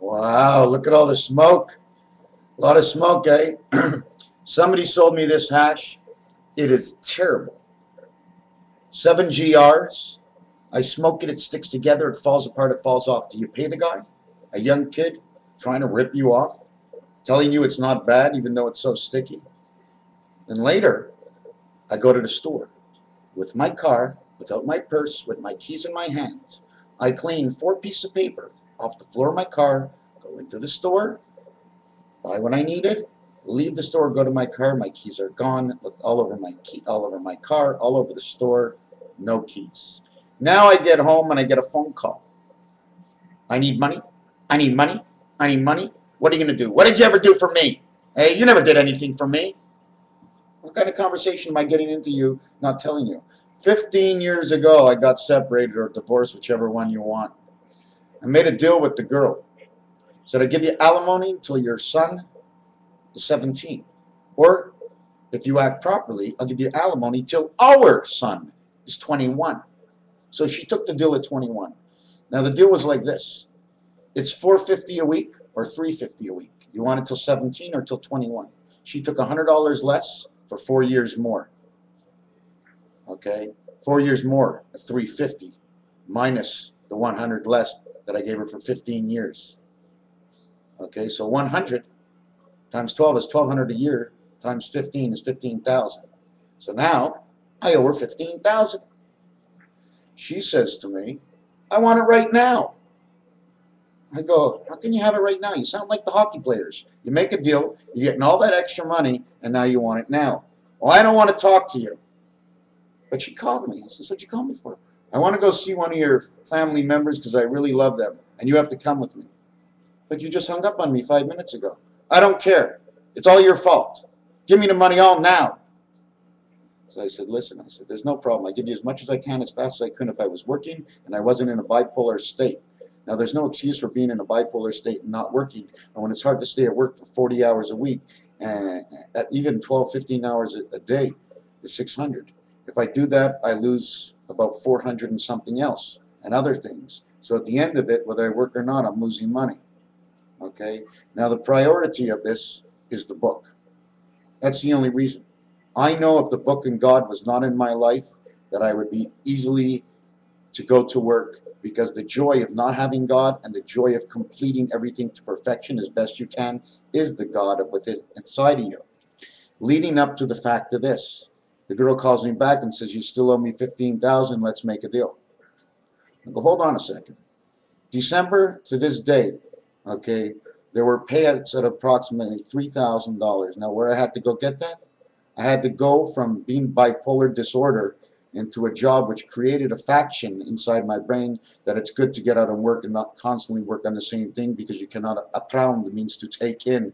Wow, look at all the smoke. A lot of smoke, eh? Somebody sold me this hash. It is terrible. 7 GRs. I smoke it, it sticks together, it falls apart, it falls off. Do you pay the guy? A young kid trying to rip you off, telling you it's not bad even though it's so sticky. And later, I go to the store with my car, without my purse, with my keys in my hands. I clean 4 pieces of paper off the floor of my car, go into the store, buy what I needed, leave the store, go to my car, my keys are gone, look all over all over my car, all over the store, no keys. Now I get home and I get a phone call. I need money. I need money. I need money. What are you going to do? What did you ever do for me? Hey, you never did anything for me. What kind of conversation am I getting into you not telling you? 15 years ago, I got separated or divorced, whichever one you want. I made a deal with the girl. Said I give you alimony until your son is 17. Or if you act properly, I'll give you alimony till our son is 21. So she took the deal at 21. Now the deal was like this. It's $450 a week or $350 a week. You want it till 17 or till 21. She took $100 less for 4 years more. Okay, 4 years more of $350 minus the 100 less that I gave her for 15 years. Okay, so 100 times 12 is 1,200 a year, times 15 is 15,000. So now I owe her 15,000. She says to me, I want it right now. I go, how can you have it right now? You sound like the hockey players. You make a deal, you're getting all that extra money, and now you want it now. Well, I don't want to talk to you. But she called me. I said, what you called me for? I want to go see one of your family members because I really love them, and you have to come with me. But you just hung up on me 5 minutes ago. I don't care. It's all your fault. Give me the money all now. So I said, listen, I said, there's no problem. I give you as much as I can, as fast as I could if I was working and I wasn't in a bipolar state. Now, there's no excuse for being in a bipolar state and not working. And when it's hard to stay at work for 40 hours a week, and at even 12, 15 hours a day, is 600. If I do that, I lose about 400 and something else and other things. So at the end of it, whether I work or not, I'm losing money. Okay? Now, the priority of this is the book. That's the only reason. I know if the book and God was not in my life, that I would be easily to go to work, because the joy of not having God and the joy of completing everything to perfection as best you can is the God within inside of you. Leading up to the fact of this, the girl calls me back and says, you still owe me 15,000, let's make a deal. I go, hold on a second. December to this day, okay, there were payouts at approximately $3,000. Now, where I had to go get that? I had to go from being bipolar disorder into a job which created a faction inside my brain that it's good to get out and work and not constantly work on the same thing, because you cannot apprendre means to take in,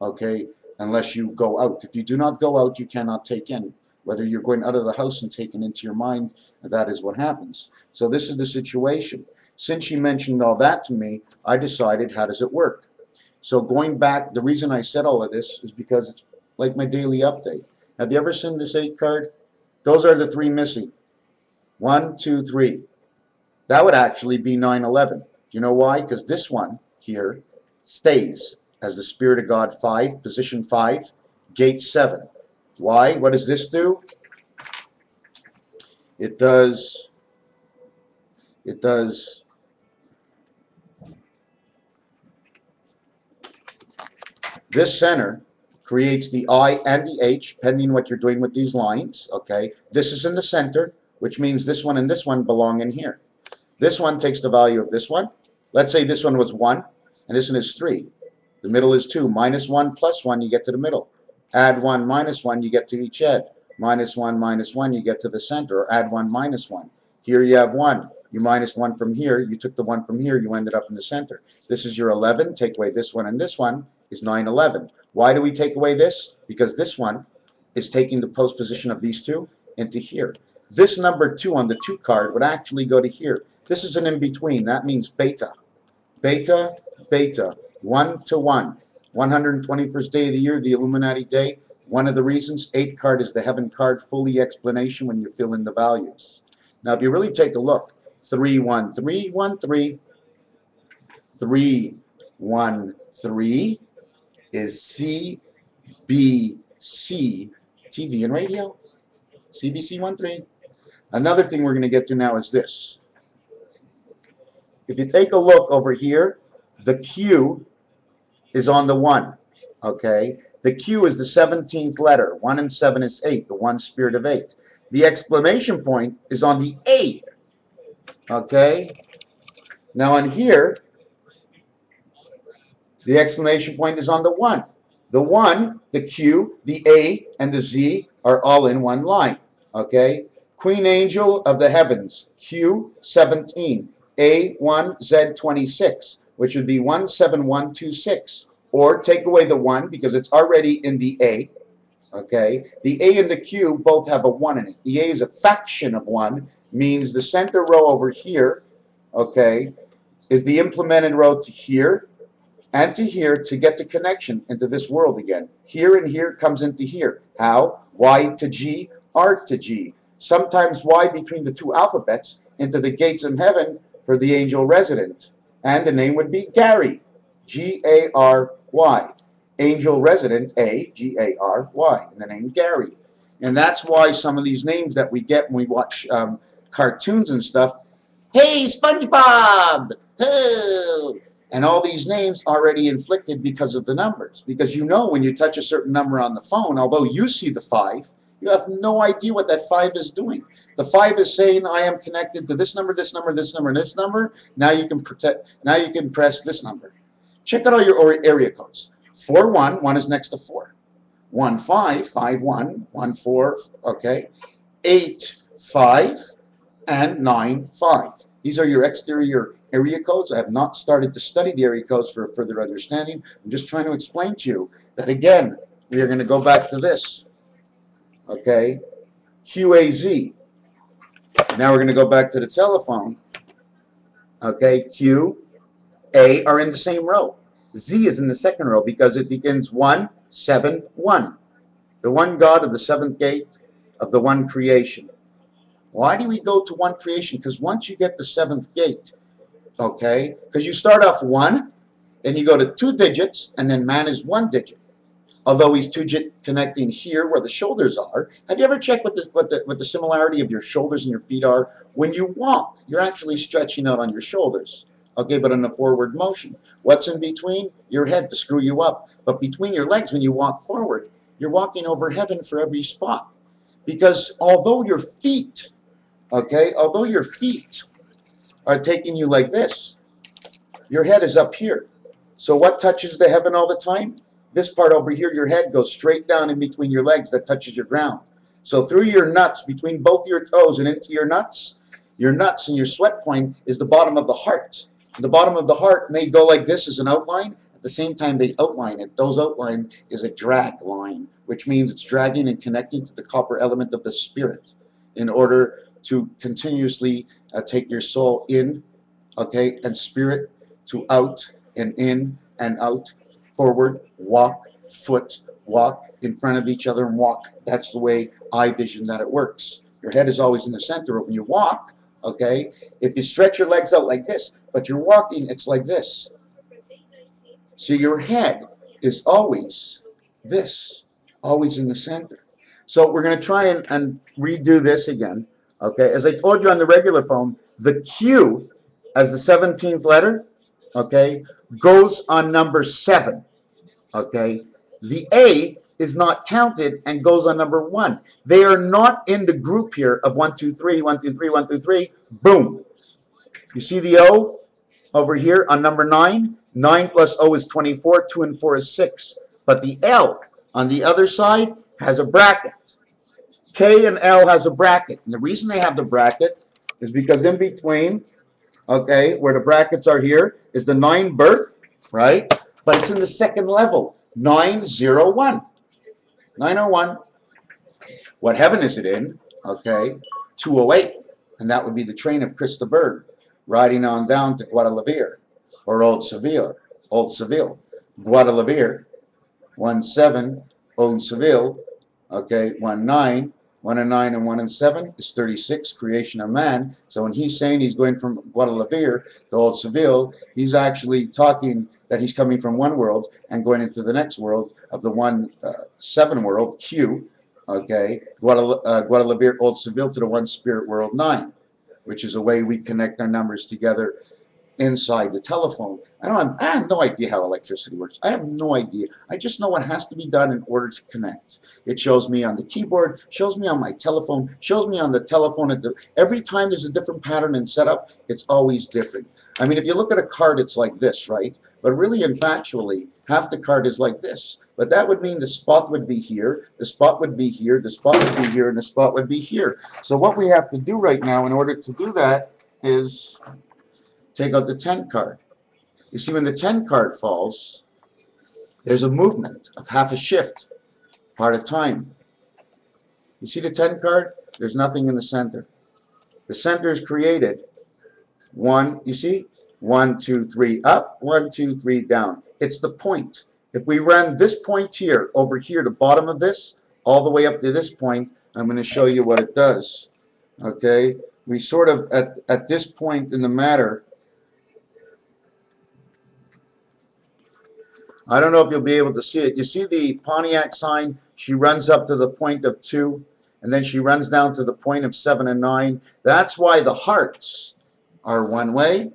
okay, unless you go out. If you do not go out, you cannot take in. Whether you're going out of the house and taking into your mind, that is what happens. So this is the situation. Since she mentioned all that to me, I decided, how does it work? So going back, the reason I said all of this is because it's like my daily update. Have you ever seen this 8 card? Those are the 3 missing. 1, 2, 3. That would actually be 9/11. Do you know why? Because this one here stays as the Spirit of God 5, position 5, gate 7. Why? What does this do? It does this center creates the I and the H, depending what you're doing with these lines, okay? This is in the center, which means this one and this one belong in here. This one takes the value of this one. Let's say this one was 1, and this one is 3. The middle is 2. -1 + 1, you get to the middle. Add 1 - 1, you get to each edge. -1 - 1, you get to the center, or add 1 - 1. Here you have 1. You minus 1 from here, you took the 1 from here, you ended up in the center. This is your 11, take away this one and this one is 9/11. Why do we take away this? Because this one is taking the post position of these two into here. This number 2 on the 2 card would actually go to here. This is an in-between. That means beta. Beta, beta, 1 to 1. 121st day of the year, the Illuminati day. One of the reasons, 8 card is the heaven card, fully explanation when you fill in the values. Now, if you really take a look, 3 1 3 1 3, 3 1, 3 is CBC, TV and radio. CBC 1, 3. Another thing we're going to get to now is this. If you take a look over here, the Q is on the 1, okay? The Q is the 17th letter. 1 and 7 is 8, the one spirit of 8. The exclamation point is on the A, okay? Now on here, the exclamation point is on the 1. The 1, the Q, the A, and the Z are all in one line, okay? Queen Angel of the Heavens, Q 17, A1, Z 26, which would be 17126. Or take away the 1 because it's already in the A, okay? The A and the Q both have a 1 in it. The A is a fraction of 1, means the center row over here, okay, is the implemented row to here and to here to get the connection into this world again. Here and here comes into here. How? Y to G, R to G. Sometimes Y between the two alphabets into the gates of heaven for the angel resident. And the name would be Gary, G-A-R-Y. Angel resident, A, G-A-R-Y. And the name Gary. And that's why some of these names that we get when we watch cartoons and stuff, hey, SpongeBob! Oh! And all these names already inflicted because of the numbers. Because you know when you touch a certain number on the phone, although you see the 5, you have no idea what that 5 is doing. The 5 is saying, I am connected to this number, this number, this number, and this number. Now you can press this number. Check out all your area codes. 4-1, 1 is next to 4. 1-5, 5-1, 1-4, okay. 8-5, and 9-5. These are your exterior area codes. I have not started to study the area codes for further understanding. I'm just trying to explain to you that, again, we are going to go back to this. Okay, QAZ. Now we're going to go back to the telephone. Okay, Q, A are in the same row. Z is in the second row because it begins 1, 7, 1. The one God of the seventh gate of the one creation. Why do we go to one creation? Because once you get the seventh gate, okay, because you start off 1, then you go to 2 digits, and then man is 1 digit. Although he's 2 connecting here where the shoulders are. Have you ever checked what the similarity of your shoulders and your feet are? When you walk, you're actually stretching out on your shoulders. Okay, but in a forward motion. What's in between? Your head to screw you up. But between your legs when you walk forward, you're walking over heaven for every spot. Because although your feet, okay, although your feet are taking you like this, your head is up here. So what touches the heaven all the time? This part over here, your head goes straight down in between your legs that touches your ground. So through your nuts, between both your toes and into your nuts and your sweat point is the bottom of the heart. And the bottom of the heart may go like this as an outline. At the same time they outline it. Those outline is a drag line, which means it's dragging and connecting to the copper element of the spirit in order to continuously take your soul in, okay, and spirit to out and in and out. Forward, walk, foot, walk in front of each other and walk. That's the way I vision that it works. Your head is always in the center, but when you walk, okay, if you stretch your legs out like this, but you're walking, it's like this. So your head is always this, always in the center. So we're going to try and redo this again. Okay, as I told you on the regular phone, the Q as the 17th letter, okay, goes on number 7. Okay, the A is not counted and goes on number 1. They are not in the group here of 1, 2, 3, 1, 2, 3, 1, 2, 3. Boom. You see the O over here on number 9? 9 plus O is 24. 2 and 4 is 6. But the L on the other side has a bracket. K and L has a bracket. And the reason they have the bracket is because in between, okay, where the brackets are here, is the 9 birth, right? But it's in the second level, 901. 901. What heaven is it in? Okay, 208. And that would be the train of Christa Berg, riding on down to Guadalajara, or Old Seville. Guadalajara, 17, Old Seville, okay, 19. 1 and 9 and 1 and 7 is 36, creation of man. So when he's saying he's going from Guadalajara to Old Seville, he's actually talking that he's coming from one world and going into the next world of the 1-7 world, Q, okay, Guadalajara, Old Seville, to the 1 spirit world, 9, which is a way we connect our numbers together inside the telephone. I have no idea how electricity works. I have no idea. I just know what has to be done in order to connect. It shows me on the keyboard, shows me on my telephone, shows me on the telephone. Every time there's a different pattern and setup, it's always different. I mean, if you look at a card, it's like this, right? But really and factually, half the card is like this. But that would mean the spot would be here, the spot would be here, the spot would be here, and the spot would be here. So what we have to do right now in order to do that is take out the 10 card. You see, when the 10 card falls, there's a movement of half a shift, part of time. You see the 10 card? There's nothing in the center. The center is created. You see? 1, 2, 3 up, 1, 2, 3 down. It's the point. If we run this point here, over here, the bottom of this, all the way up to this point, I'm going to show you what it does. Okay? We sort of, at this point in the matter, I don't know if you'll be able to see it. You see the Pontiac sign? She runs up to the point of 2, and then she runs down to the point of 7 and 9. That's why the hearts are one way,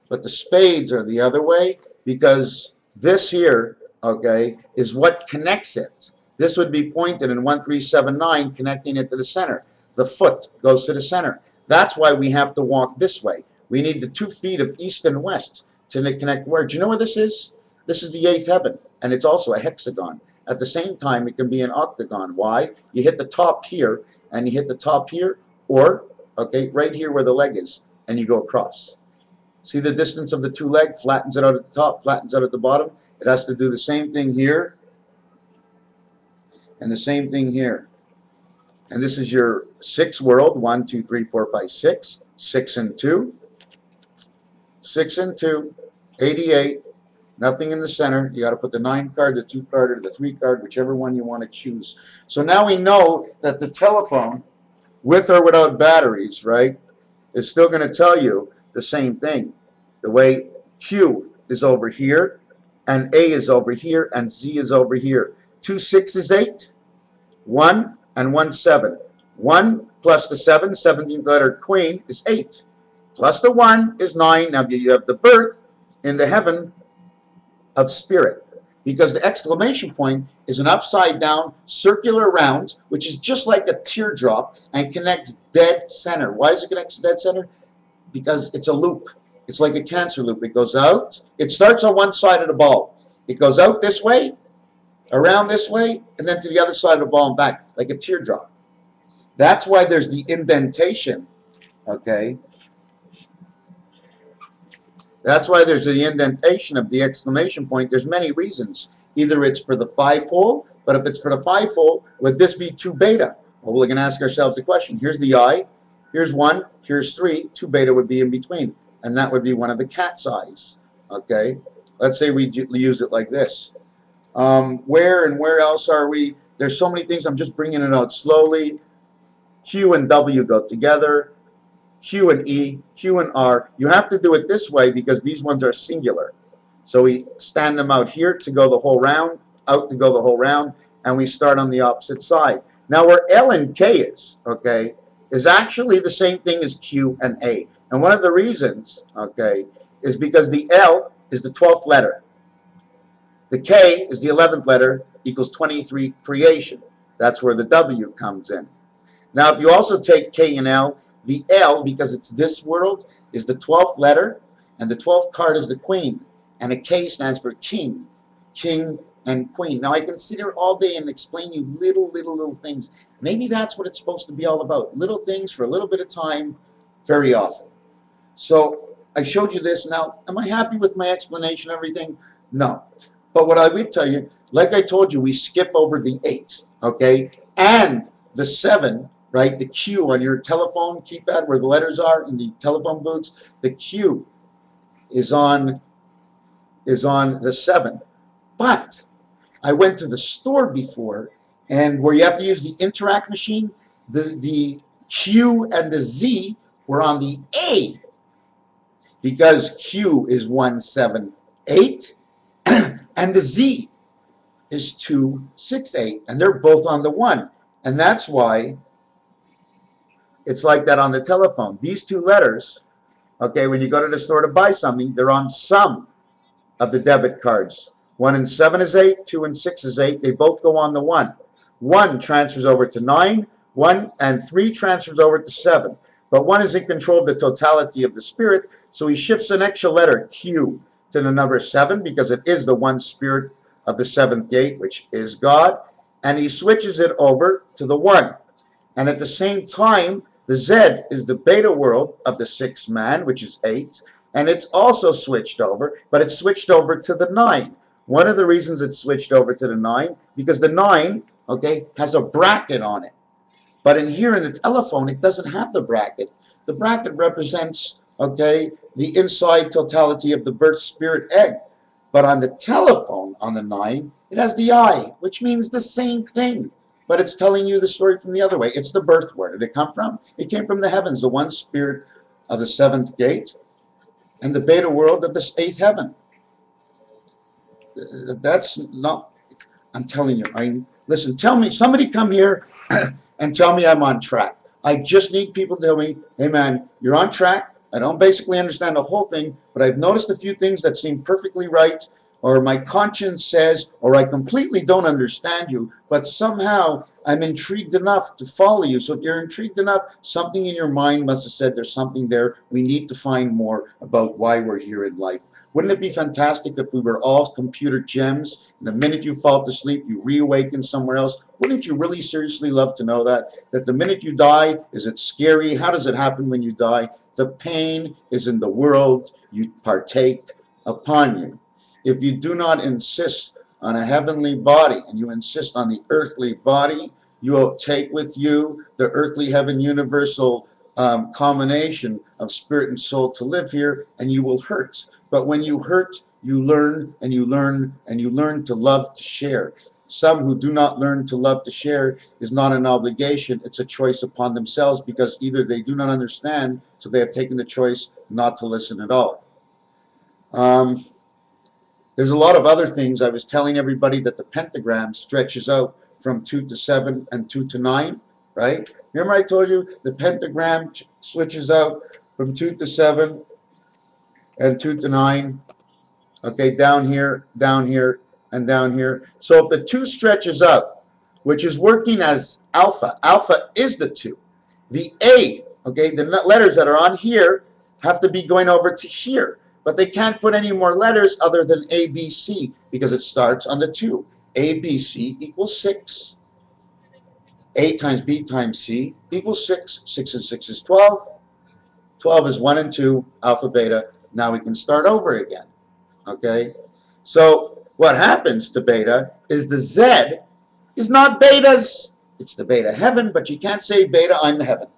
but the spades are the other way, because this here, okay, is what connects it. This would be pointed in 1, 3, 7, 9, connecting it to the center. The foot goes to the center. That's why we have to walk this way. We need the 2 feet of east and west to connect where. Do you know where this is? This is the 8th heaven, and it's also a hexagon. At the same time, it can be an octagon. Why? You hit the top here, and you hit the top here, or, okay, right here where the leg is, and you go across. See the distance of the 2 legs? Flattens it out at the top, flattens out at the bottom. It has to do the same thing here, and the same thing here. And this is your 6 world, 1, 2, 3, 4, 5, 6, 6 and 2, 6 and 2, 88. Nothing in the center. You got to put the 9 card, the 2 card, or the 3 card, whichever one you want to choose. So now we know that the telephone, with or without batteries, right, is still going to tell you the same thing. The way Q is over here, and A is over here, and Z is over here. 2 6 is 8. 1 and 1 7. 1 plus the 7, 17th letter queen, is 8. Plus the 1 is 9. Now you have the birth in the heaven of spirit, because the exclamation point is an upside down circular round, which is just like a teardrop and connects dead center. Why does it connect to dead center? Because it's a loop. It's like a cancer loop. It goes out. It starts on one side of the ball. It goes out this way, around this way, and then to the other side of the ball and back, like a teardrop. That's why there's the indentation, okay? That's why there's the indentation of the exclamation point. There's many reasons. Either it's for the 5-hole, but if it's for the 5-hole, would this be 2 beta? Well, we're going to ask ourselves the question. Here's the I, here's 1, here's 3, 2 beta would be in between, and that would be one of the cat's eyes, okay? Let's say we use it like this. Where else are we? There's so many things. I'm just bringing it out slowly. Q and W go together. Q and E, Q and R. You have to do it this way because these ones are singular. So we stand them out here to go the whole round, out to go the whole round, and we start on the opposite side. Now where L and K is, okay, is actually the same thing as Q and A. And one of the reasons, okay, is because the L is the 12th letter. The K is the 11th letter, equals 23 creation. That's where the W comes in. Now if you also take K and L, the L, because it's this world, is the 12th letter, and the 12th card is the queen. And a K stands for king, king and queen. Now I can sit here all day and explain you little things. Maybe that's what it's supposed to be all about. Little things for a little bit of time, very often. So I showed you this. Now, am I happy with my explanation, everything? No. But what I would tell you, like I told you, we skip over the 8, okay? And the 7, right? The Q on your telephone keypad where the letters are in the telephone booths, the Q is on the 7. But I went to the store before, and where you have to use the Interact machine, the Q and the Z were on the A, because Q is 178 And the Z is 268, and they're both on the 1. And that's why it's like that on the telephone. These two letters, okay, when you go to the store to buy something, they're on some of the debit cards. 1 and 7 is 8, 2 and 6 is 8. They both go on the 1. 1 transfers over to 9, 1 and 3 transfers over to 7. But 1 is in control of the totality of the spirit, so he shifts an extra letter, Q, to the number 7, because it is the one spirit of the 7th gate, which is God, and he switches it over to the 1. And at the same time, the Z is the beta world of the 6th man, which is 8, and it's also switched over, but it's switched over to the 9. One of the reasons it's switched over to the 9, because the 9, okay, has a bracket on it. But in here in the telephone, it doesn't have the bracket. The bracket represents, okay, the inside totality of the birth spirit egg. But on the telephone, on the 9, it has the I, which means the same thing. But it's telling you the story from the other way. It's the birth. Where did it come from? It came from the heavens, the one spirit of the 7th gate, and the beta world of the 8th heaven. That's not, I'm telling you, listen, tell me, somebody come here and tell me I'm on track. I just need people to tell me, hey man, you're on track. I don't basically understand the whole thing, but I've noticed a few things that seem perfectly right, or my conscience says, or I completely don't understand you, but somehow I'm intrigued enough to follow you. So if you're intrigued enough, something in your mind must have said there's something there. We need to find more about why we're here in life. Wouldn't it be fantastic if we were all computer gems, and the minute you fall to sleep, you reawaken somewhere else? Wouldn't you really seriously love to know that? That the minute you die, is it scary? How does it happen when you die? The pain is in the world you partake upon you. If you do not insist on a heavenly body, and you insist on the earthly body, you will take with you the earthly heaven universal combination of spirit and soul to live here, and you will hurt. But when you hurt, you learn, and you learn, and you learn to love to share. Some who do not learn to love to share is not an obligation, it's a choice upon themselves, because either they do not understand, so they have taken the choice not to listen at all. There's a lot of other things. I was telling everybody that the pentagram stretches out from 2 to 7 and 2 to 9, right? Remember I told you the pentagram switches out from 2 to 7 and 2 to 9. Okay, down here, and down here. So if the 2 stretches out, which is working as alpha, alpha is the 2. The A, okay, the letters that are on here have to be going over to here. But they can't put any more letters other than A, B, C, because it starts on the 2. A, B, C equals 6. A times B times C equals 6. 6 and 6 is 12. 12 is 1 and 2, alpha, beta. Now we can start over again. Okay? So what happens to beta is the Z is not beta's. It's the beta heaven, but you can't say beta, I'm the heaven.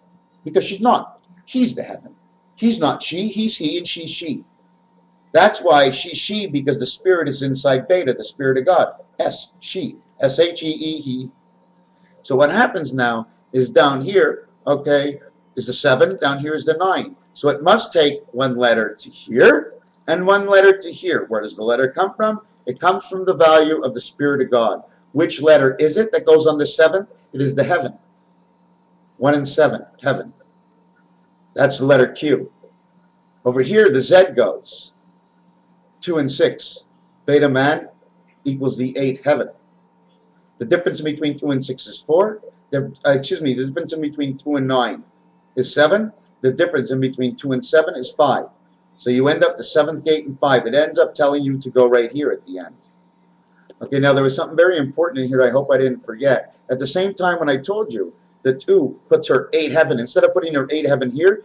Because she's not. He's the heaven. He's not she, he's he, and she's she. That's why she's she, because the spirit is inside beta, the spirit of God. S, she. S-H-E-E, he. So what happens now is down here, okay, is the 7, down here is the 9. So it must take one letter to here and one letter to here. Where does the letter come from? It comes from the value of the spirit of God. Which letter is it that goes on the 7th? It is the heaven. 1 and 7, heaven. That's the letter Q. Over here, the Z goes. 2 and 6, beta man equals the 8 heaven. The difference between 2 and 6 is 4. The difference in between 2 and 9 is 7. The difference in between 2 and 7 is 5. So you end up the 7th gate and 5. It ends up telling you to go right here at the end. Okay, now there was something very important in here I hope I didn't forget. At the same time when I told you the 2 puts her 8 heaven, instead of putting her 8 heaven here,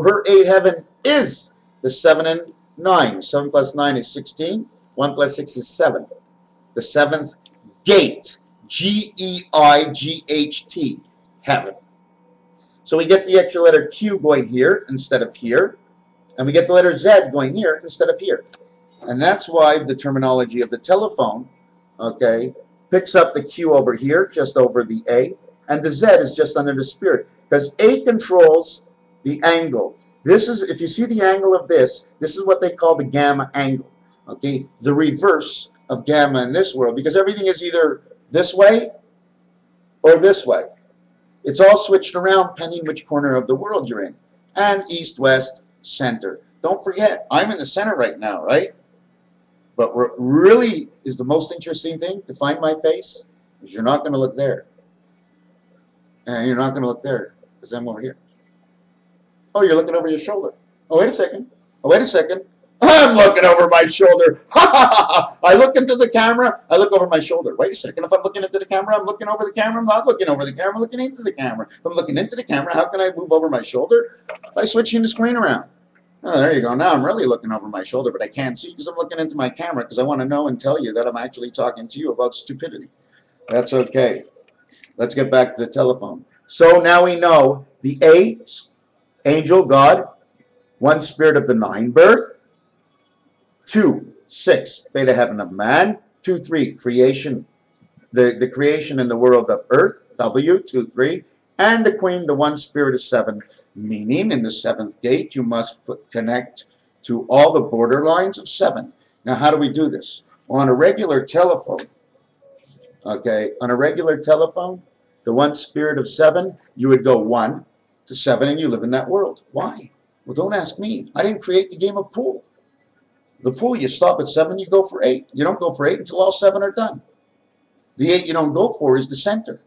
her 8 heaven is the 7 and 9. 7 plus 9 is 16. 1 plus 6 is 7. The 7th gate. G-E-I-G-H-T. Heaven. So we get the extra letter Q going here instead of here. And we get the letter Z going here instead of here. And that's why the terminology of the telephone, okay, picks up the Q over here, just over the A. And the Z is just under the spirit. Because A controls the angle. This is, if you see the angle of this, this is what they call the gamma angle. Okay, the reverse of gamma in this world, because everything is either this way or this way. It's all switched around depending which corner of the world you're in. And east, west, center. Don't forget, I'm in the center right now, right? But what really is the most interesting thing to find my face is you're not going to look there. And you're not going to look there because I'm over here. Oh, you're looking over your shoulder. Oh, wait a second. Oh, wait a second. I'm looking over my shoulder. I look into the camera. I look over my shoulder. Wait a second. If I'm looking into the camera, I'm looking over the camera. I'm not looking over the camera. I'm looking into the camera. If I'm looking into the camera, how can I move over my shoulder? By switching the screen around. Oh, there you go. Now I'm really looking over my shoulder, but I can't see because I'm looking into my camera because I want to know and tell you that I'm actually talking to you about stupidity. That's okay. Let's get back to the telephone. So now we know the A, angel, God, 1, spirit of the 9, birth, 2, 6, beta heaven of man, 2, 3, creation, the creation in the world of earth, W, 2, 3, and the queen, the 1 spirit of 7, meaning in the 7th gate you must connect to all the borderlines of 7. Now how do we do this? Well, on a regular telephone, okay, on a regular telephone, the 1 spirit of 7, you would go 1 to 7 and you live in that world. Why? Well, don't ask me. I didn't create the game of pool. The pool, you stop at 7, you go for 8. You don't go for 8 until all 7 are done. The 8 you don't go for is the center.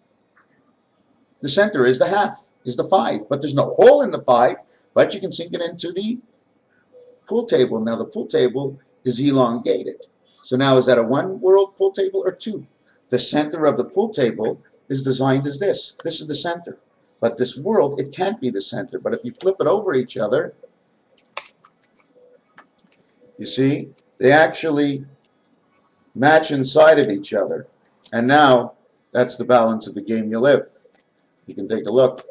The center is the half, is the 5. But there's no hole in the 5, but you can sink it into the pool table. Now the pool table is elongated. So now is that a 1 world pool table or 2? The center of the pool table is designed as this. This is the center. But this world, it can't be the center. But if you flip it over each other, you see, they actually match inside of each other. And now, that's the balance of the game you live. You can take a look.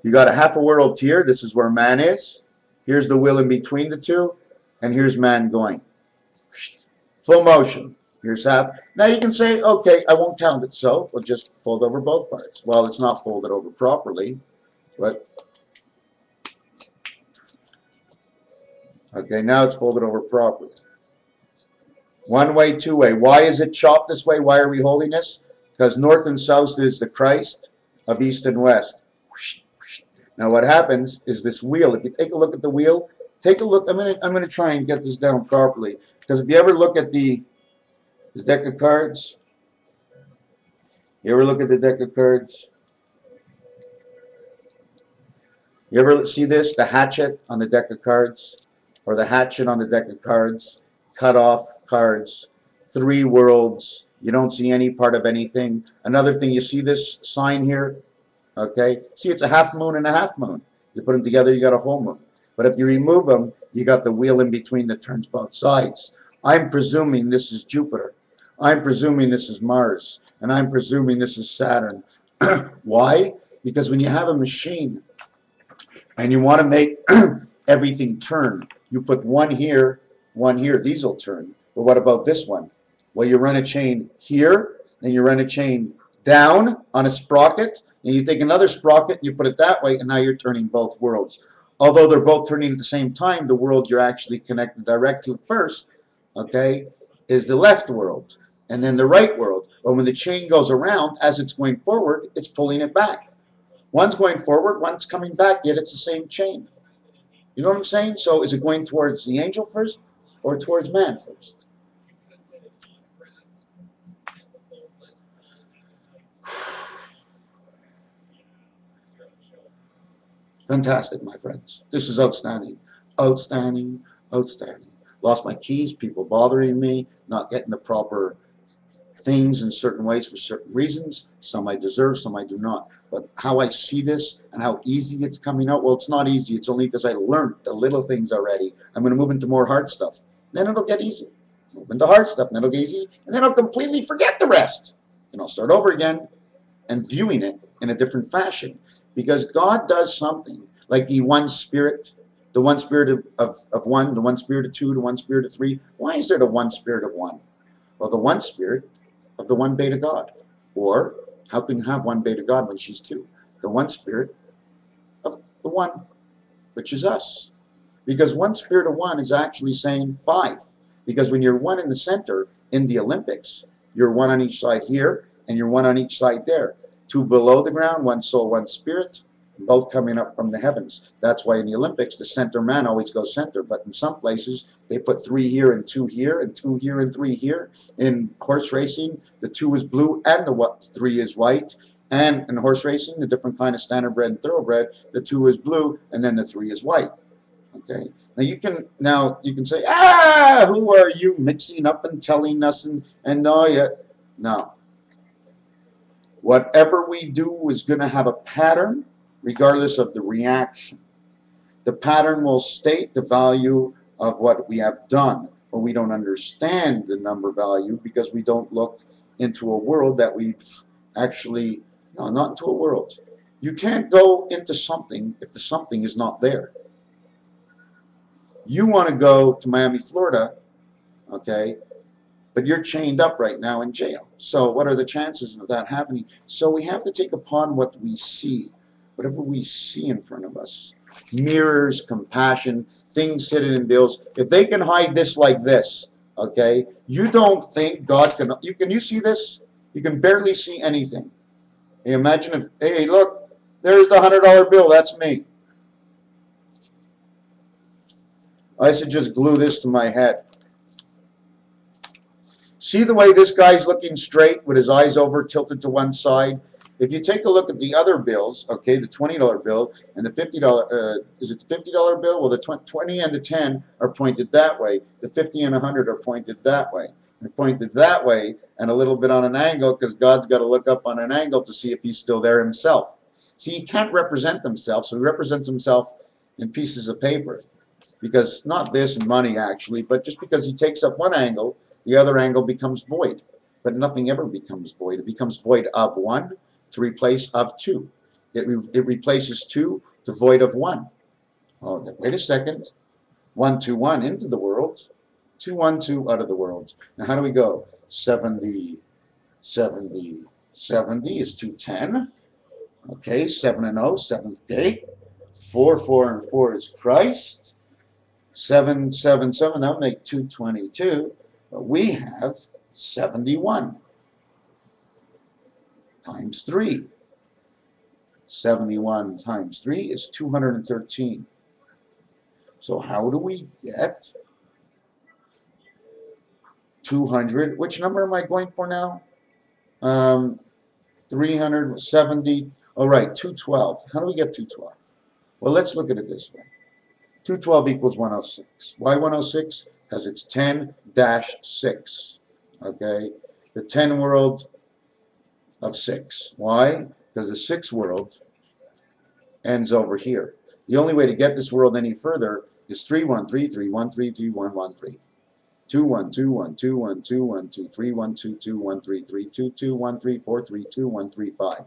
You got a half a world here. This is where man is. Here's the will in between the two. And here's man going. Full motion. Here's half. Now you can say, okay, I won't count it so. We'll just fold over both parts. Well, it's not folded over properly. But okay, now it's folded over properly. 1 way, 2 way. Why is it chopped this way? Why are we holding this? Because north and south is the Christ of east and west. Now what happens is this wheel, if you take a look at the wheel, take a look. I'm gonna try and get this down properly. Because if you ever look at the deck of cards, you ever look at the deck of cards? You ever see this? The hatchet on the deck of cards? Or the hatchet on the deck of cards? Cut off cards. 3 worlds. You don't see any part of anything. Another thing, you see this sign here? Okay? See, it's a half moon and a half moon. You put them together, you got a whole moon. But if you remove them, you got the wheel in between that turns both sides. I'm presuming this is Jupiter. I'm presuming this is Mars. And I'm presuming this is Saturn. Why? Because when you have a machine and you want to make everything turn, you put 1 here, 1 here. These will turn. But what about this one? Well, you run a chain here, and you run a chain down on a sprocket, and you take another sprocket and you put it that way, and now you're turning both worlds. Although they're both turning at the same time, the world you're actually connected direct to first, okay, is the left world, and then the right world. But when the chain goes around, as it's going forward, it's pulling it back. One's going forward, one's coming back, yet it's the same chain. You know what I'm saying? So is it going towards the angel first or towards man first? Fantastic, my friends. This is outstanding. Outstanding, outstanding. Lost my keys, people bothering me, not getting the proper things in certain ways for certain reasons. Some I deserve, some I do not. But how I see this and how easy it's coming out, well, it's not easy. It's only because I learned the little things already. I'm going to move into more hard stuff. Then it'll get easy. Move into hard stuff, and then it'll get easy. And then I'll completely forget the rest. And I'll start over again and viewing it in a different fashion. Because God does something like the 1 spirit, the 1 spirit of 1, the 1 spirit of 2, the 1 spirit of 3. Why is there the 1 spirit of 1? Well, the 1 spirit of the 1 beta God. Or how can you have 1 beta God when she's 2? The 1 spirit of the 1, which is us. Because 1 spirit of 1 is actually saying 5. Because when you're 1 in the center in the Olympics, you're 1 on each side here, and you're 1 on each side there. 2 below the ground, 1 soul, 1 spirit, both coming up from the heavens. That's why in the Olympics, the center man always goes center. But in some places, they put 3 here and 2 here, and 2 here and 3 here. In horse racing, the 2 is blue and the 3 is white. And in horse racing, the different kind of standard bred and thoroughbred, the 2 is blue and then the 3 is white. Okay. Now you can say, who are you mixing up and telling us and no, yeah. No. Whatever we do is going to have a pattern regardless of the reaction. The pattern will state the value of what we have done, but we don't understand the number value because we don't look into a world that we've actually, no, not into a world. You can't go into something if the something is not there. You want to go to Miami, Florida, okay, but you're chained up right now in jail. So what are the chances of that happening? So we have to take upon what we see, whatever we see in front of us. Mirrors, compassion, things hidden in bills. If they can hide this like this, okay, you don't think God can, you see this? You can barely see anything. Hey, imagine if, hey, look, there's the $100 bill, that's me. I should just glue this to my head. See the way this guy's looking straight with his eyes over tilted to one side? If you take a look at the other bills, okay, the $20 bill and the $50, is it the $50 bill? Well, the 20 and the 10 are pointed that way. The 50 and 100 are pointed that way. They're pointed that way and a little bit on an angle because God's got to look up on an angle to see if he's still there himself. See, he can't represent himself, so he represents himself in pieces of paper. Because not this and money actually, but just because he takes up one angle, the other angle becomes void. But nothing ever becomes void. It becomes void of 1 to replace of 2. It replaces 2 to void of 1. Oh, wait a second. 1, 2, 1 into the world. 2, 1, 2 out of the world. Now how do we go? 70, 70, 70 is 210. Okay, 7 and 0, 7th day. 4, 4 and 4 is Christ. 7, 7, 7, that'll make 222. But we have 71 times 3. 71 times 3 is 213. So how do we get 200? Which number am I going for now? 370. All right, 212. How do we get 212? Well, let's look at it this way. 212 equals 106. Why 106? Because it's 10-6. Okay? The 10 world of 6. Why? Because the 6 world ends over here. The only way to get this world any further is 31331331113. 212121212312213322134321335.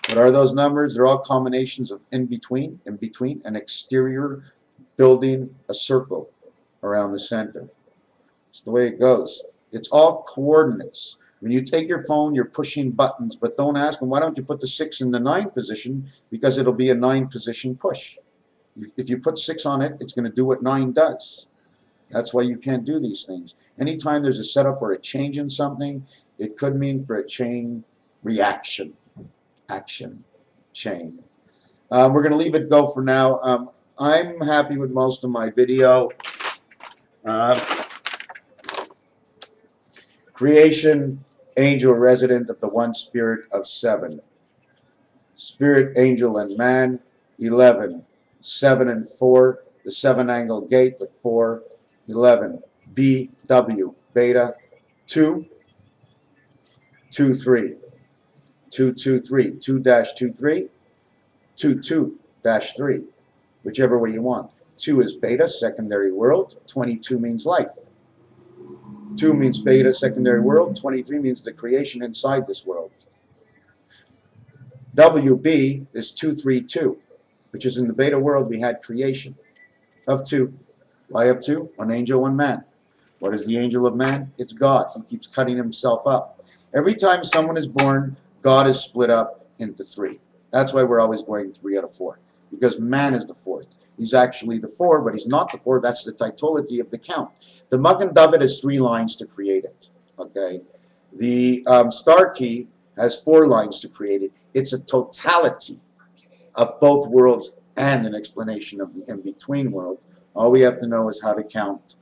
What are those numbers? They're all combinations of in between, an exterior building a circle around the center. It's the way it goes. It's all coordinates. When you take your phone, you're pushing buttons, but don't ask them, why don't you put the 6 in the 9 position? Because it'll be a 9 position push. If you put 6 on it, it's going to do what 9 does. That's why you can't do these things. Anytime there's a setup or a change in something, it could mean for a chain reaction. Action, chain. We're going to leave it go for now. I'm happy with most of my video. Creation, angel resident of the one spirit of 7. Spirit, angel, and man, 11. 7 and 4, the 7 angle gate with 4. 11. B, W, beta, 2, 2, 3. 2, 2, 3, 2-23, 2, 2-3, whichever way you want. 2 is beta, secondary world. 22 means life. 2 means beta, secondary world. 23 means the creation inside this world. WB is 232, which is in the beta world we had creation of 2. Why of 2? One angel, one man. What is the angel of man? It's God. He keeps cutting himself up. Every time someone is born, God is split up into 3. That's why we're always going 3 out of 4. Because man is the 4th. He's actually the 4, but he's not the 4. That's the totality of the count. The Magen David has 3 lines to create it. Okay. The star key has 4 lines to create it. It's a totality of both worlds and an explanation of the in-between world. All we have to know is how to count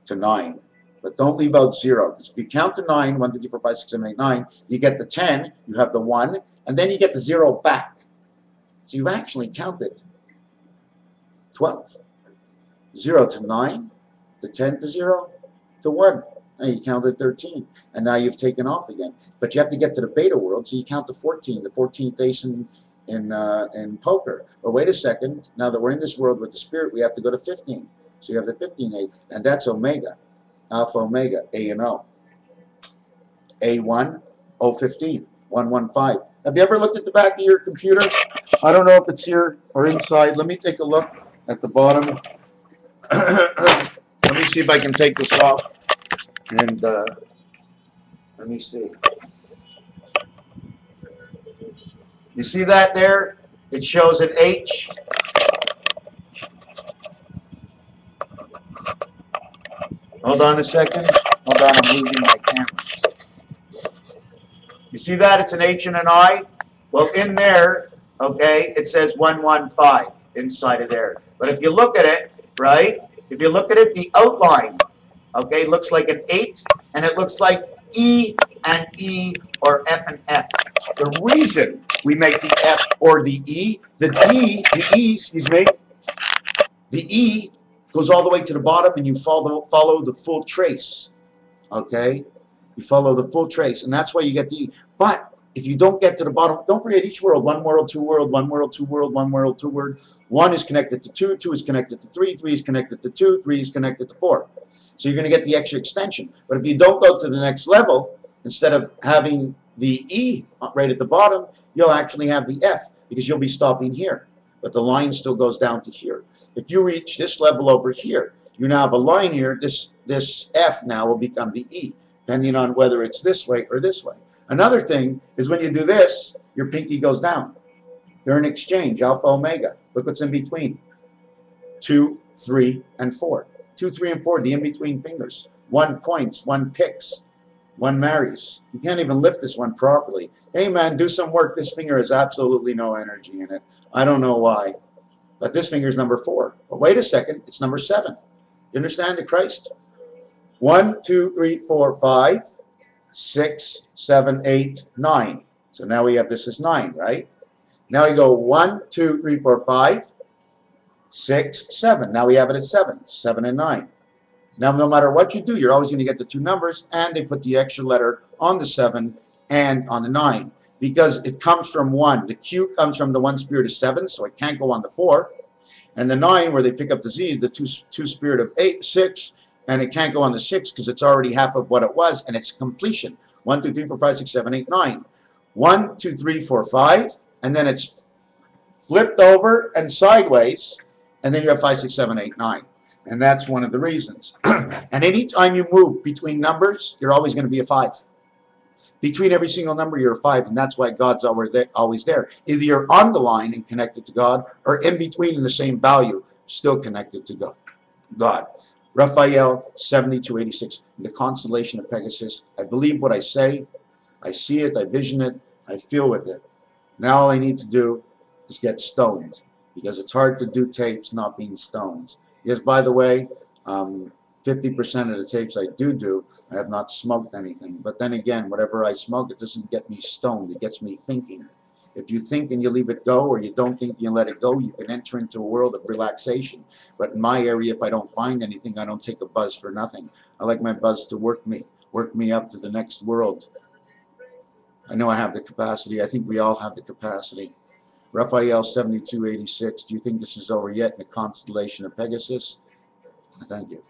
to 9. But don't leave out 0. Because if you count to 9, 1, 2, 3, 4, 5, 6, 7, 8, 9, you get the 10, you have the 1, and then you get the 0 back. So you've actually counted 12. 0 to 9, to 10 to 0, to 1. Now you counted 13, and now you've taken off again. But you have to get to the beta world, so you count to 14, the 14th ace in poker. But wait a second, now that we're in this world with the spirit, we have to go to 15. So you have the 15 and that's Omega, Alpha Omega, A and O. A1, O15, 115. Have you ever looked at the back of your computer? I don't know if it's here or inside. Let me take a look at the bottom. Let me see if I can take this off. And let me see. You see that there? It shows an H. Hold on a second. Hold on, I'm losing my camera. You see that? It's an H and an I. Well, in there, okay, it says 115 inside of there. But if you look at it, right, if you look at it, the outline, okay, looks like an 8, and it looks like E and E or F and F. The reason we make the F or the E, the E, excuse me, the E goes all the way to the bottom, and you follow the full trace, okay? You follow the full trace, and that's why you get the E. But if you don't get to the bottom, don't forget each world, 1 world, 2 world, 1 world, 2 world, 1 world, 2 world. 1 is connected to 2, 2 is connected to 3, 3 is connected to 2, 3 is connected to 4. So you're going to get the extra extension. But if you don't go to the next level, instead of having the E right at the bottom, you'll actually have the F, because you'll be stopping here. But the line still goes down to here. If you reach this level over here, you now have a line here. This F now will become the E, depending on whether it's this way or this way. Another thing is when you do this, your pinky goes down. They're in exchange, Alpha, Omega. Look what's in between. 2, 3, and 4. 2, 3, and 4, the in-between fingers. 1 points, 1 picks, 1 marries. You can't even lift this one properly. Hey, man, do some work. This finger has absolutely no energy in it. I don't know why. But this finger is number 4. But wait a second, it's number 7. You understand the Christ? 1, 2, 3, 4, 5, 6, 7, 8, 9. So now we have this as 9, right? Now we go 1, 2, 3, 4, 5, 6, 7. Now we have it at 7, 7 and 9. Now no matter what you do, you're always going to get the 2 numbers, and they put the extra letter on the 7 and on the 9. Because it comes from 1. The Q comes from the 1 spirit of 7, so it can't go on the 4. And the 9, where they pick up the Z, is the 2 spirit of 8, 6, and it can't go on the 6 because it's already half of what it was, and it's completion. 1, 2, 3, 4, 5, 6, 7, 8, 9. 1, 2, 3, 4, 5, and then it's flipped over and sideways, and then you have 5, 6, 7, 8, 9. And that's one of the reasons. And anytime you move between numbers, you're always going to be a 5. Between every single number, you're a 5, and that's why God's always there. Either you're on the line and connected to God, or in between in the same value, still connected to God. Raphael 7286, the constellation of Pegasus. I believe what I say. I see it, I vision it, I feel with it. Now all I need to do is get stoned, because it's hard to do tapes not being stoned. Yes, by the way, 50% of the tapes I do, I have not smoked anything. But then again, whatever I smoke, it doesn't get me stoned. It gets me thinking. If you think and you leave it go, or you don't think and you let it go, you can enter into a world of relaxation. But in my area, if I don't find anything, I don't take a buzz for nothing. I like my buzz to work me up to the next world. I know I have the capacity. I think we all have the capacity. Raphael 7286, do you think this is over yet in the constellation of Pegasus? Thank you.